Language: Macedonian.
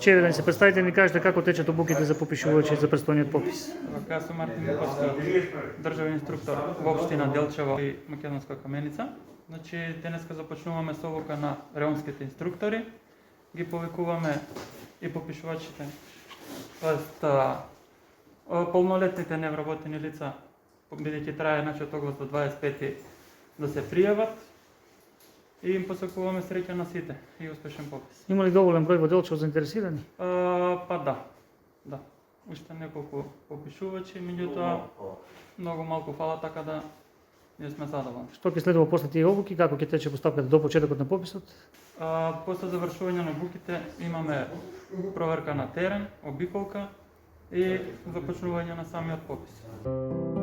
Чеве, да ни се представите и ни кажете како течат обуките за попишувачи за предстојниот попис. Јас сум Мартин Миковски, државен инструктор во општина Делчево и Македонска Каменица. Значи, денеска започнуваме со обука на реонските инструктори. Ги повикуваме и попишувачите, тоест полнолетните невработени лица, бидејќи трае нашиот оглас до 25 да се пријават и им посакуваме среќа на сите и успешен попис. Има ли доволен број во Делчево заинтересирани? Па да. Уште неколку попишувачи, меѓутоа многу малку фала, така да ние сме задоволни. Што ќе следува после тие обуки, како ќе тече постапката до почетокот на пописот? После завршување на обуките имаме проверка на терен, обиколка и започнување на самиот попис.